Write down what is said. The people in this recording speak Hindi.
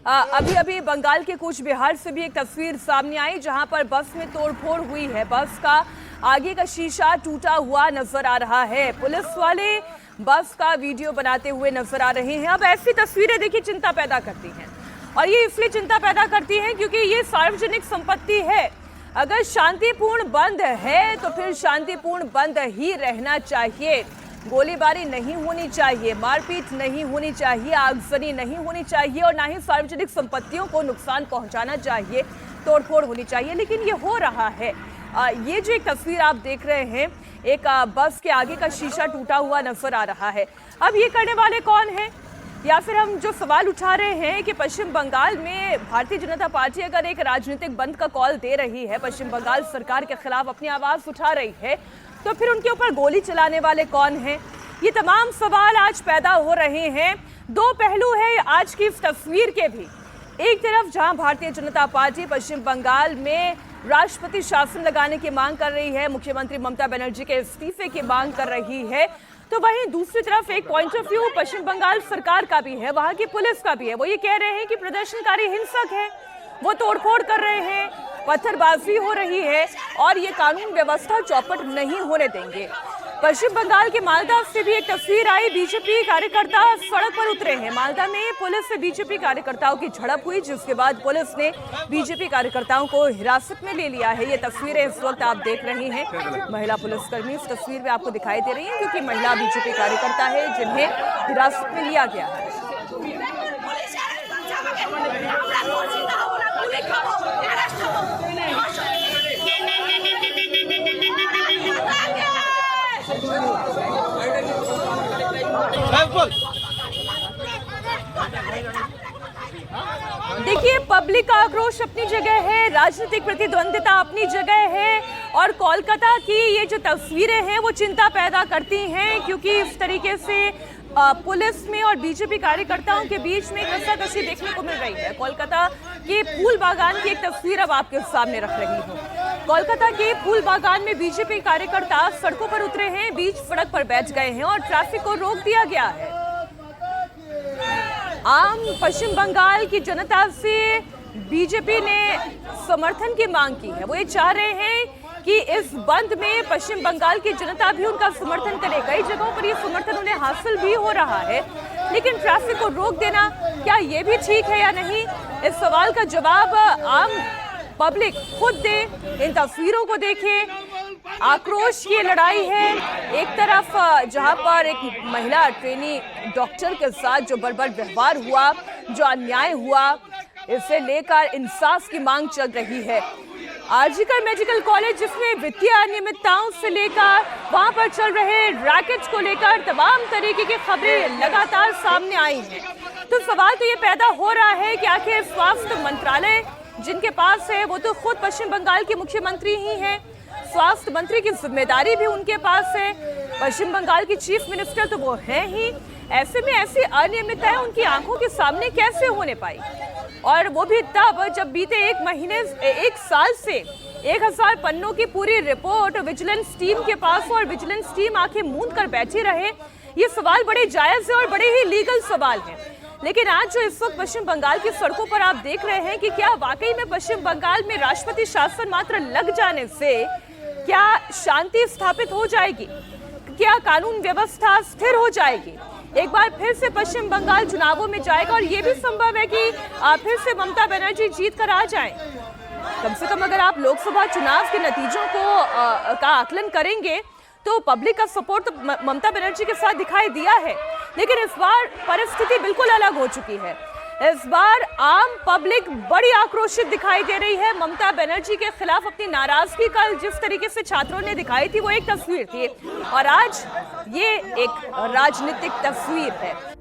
अभी अभी बंगाल के कूच बिहार से भी एक तस्वीर सामने आई जहां पर बस में तोड़फोड़ हुई है। बस का आगे का शीशा टूटा हुआ नजर आ रहा है। पुलिस वाले बस का वीडियो बनाते हुए नजर आ रहे हैं। अब ऐसी तस्वीरें देखिए चिंता पैदा करती हैं, और ये इसलिए चिंता पैदा करती हैं क्योंकि ये सार्वजनिक संपत्ति है। अगर शांतिपूर्ण बंद है तो फिर शांतिपूर्ण बंद ही रहना चाहिए। गोलीबारी नहीं होनी चाहिए, मारपीट नहीं होनी चाहिए, आगजनी नहीं होनी चाहिए, और ना ही सार्वजनिक संपत्तियों को नुकसान पहुंचाना चाहिए, तोड़फोड़ होनी चाहिए। लेकिन ये हो रहा है। ये जो एक तस्वीर आप देख रहे हैं, एक बस के आगे का शीशा टूटा हुआ नजर आ रहा है। अब ये करने वाले कौन हैं? या फिर हम जो सवाल उठा रहे हैं कि पश्चिम बंगाल में भारतीय जनता पार्टी अगर एक राजनीतिक बंद का कॉल दे रही है, पश्चिम बंगाल सरकार के खिलाफ अपनी आवाज उठा रही है, तो फिर उनके ऊपर गोली चलाने वाले कौन हैं? ये तमाम सवाल आज पैदा हो रहे हैं। दो पहलू है आज की इस तस्वीर के भी। एक तरफ जहां भारतीय जनता पार्टी पश्चिम बंगाल में राष्ट्रपति शासन लगाने की मांग कर रही है, मुख्यमंत्री ममता बनर्जी के इस्तीफे की मांग कर रही है, तो वहीं दूसरी तरफ एक पॉइंट ऑफ व्यू पश्चिम बंगाल सरकार का भी है, वहां की पुलिस का भी है। वो ये कह रहे हैं कि प्रदर्शनकारी हिंसक है, वो तोड़फोड़ कर रहे हैं, पत्थरबाजी हो रही है और ये कानून व्यवस्था चौपट नहीं होने देंगे। पश्चिम बंगाल के मालदा से भी एक तस्वीर आई। बीजेपी कार्यकर्ता सड़क पर उतरे हैं। मालदा में पुलिस से बीजेपी कार्यकर्ताओं की झड़प हुई, जिसके बाद पुलिस ने बीजेपी कार्यकर्ताओं को हिरासत में ले लिया है। ये तस्वीरें इस वक्त आप देख रहे हैं। महिला पुलिसकर्मी इस तस्वीर में आपको दिखाई दे रही है, क्योंकि महिला बीजेपी कार्यकर्ता है जिन्हें हिरासत में लिया गया है। देखिए, पब्लिक का आक्रोश अपनी जगह है, राजनीतिक प्रतिद्वंदिता अपनी जगह है, और कोलकाता की ये जो तस्वीरें हैं वो चिंता पैदा करती हैं, क्योंकि इस तरीके से पुलिस में और बीजेपी कार्यकर्ताओं के बीच में कसाकसी देखने को मिल रही है। कोलकाता के फूल बागान की एक तस्वीर अब आपके सामने रख रही हूँ। कोलकाता के फूल बागान में बीजेपी कार्यकर्ता सड़कों पर उतरे हैं, बीच सड़क पर बैठ गए हैं और ट्रैफिक को रोक दिया गया है। आम पश्चिम बंगाल की जनता से बीजेपी ने समर्थन की मांग की है। वो ये चाह रहे हैं कि इस बंद में पश्चिम बंगाल की जनता भी उनका समर्थन करे। कई जगहों पर ये समर्थन उन्हें हासिल भी हो रहा है, लेकिन ट्रैफिक को रोक देना क्या ये भी ठीक है या नहीं? इस सवाल का जवाब आम पब्लिक खुद दे। इन तस्वीरों को देखें, आक्रोश की लड़ाई है। एक तरफ जहां पर एक महिला ट्रेनी डॉक्टर के साथ जो बर्बर व्यवहार हुआ, जो अन्याय हुआ, इसे लेकर इंसाफ की मांग चल रही है। आरजीकर मेडिकल कॉलेज जिसमें वित्तीय अनियमितताओं से लेकर वहां पर चल रहे रैकेट्स को लेकर तमाम तरीके की खबरें लगातार सामने आई हैं। तो सवाल तो ये पैदा हो रहा है कि आखिर स्वास्थ्य मंत्रालय जिनके पास है वो तो खुद पश्चिम बंगाल के मुख्यमंत्री ही हैं, स्वास्थ्य मंत्री की जिम्मेदारी भी उनके पास है, पश्चिम बंगाल की चीफ मिनिस्टर तो वो है ही। ऐसे में ऐसी अनियमितताएं उनकी आंखों के सामने कैसे होने पाई? और वो भी तब जब बीते एक साल से 1000 पन्नों की पूरी रिपोर्ट विजिलेंस टीम के पास हो और विजिलेंस टीम आंखें मूंद कर बैठी रहे। ये सवाल बड़े जायज है और बड़े ही लीगल सवाल हैं। लेकिन आज जो इस वक्त पश्चिम बंगाल की सड़कों पर आप देख रहे हैं कि क्या वाकई में पश्चिम बंगाल में राष्ट्रपति शासन मात्र लग जाने से क्या शांति स्थापित हो जाएगी? क्या कानून व्यवस्था स्थिर हो जाएगी? एक बार फिर से पश्चिम बंगाल चुनावों में जाएगा, और ये भी संभव है कि फिर से ममता बनर्जी जीत कर आ जाएं। कम से कम अगर आप लोकसभा चुनाव के नतीजों का आकलन करेंगे तो पब्लिक का सपोर्ट तो ममता बनर्जी के साथ दिखाई दिया है, लेकिन इस बार परिस्थिति बिल्कुल अलग हो चुकी है। इस बार आम पब्लिक बड़ी आक्रोशित दिखाई दे रही है ममता बनर्जी के खिलाफ। अपनी नाराजगी कल जिस तरीके से छात्रों ने दिखाई थी वो एक तस्वीर थी, और आज ये एक राजनीतिक तस्वीर है।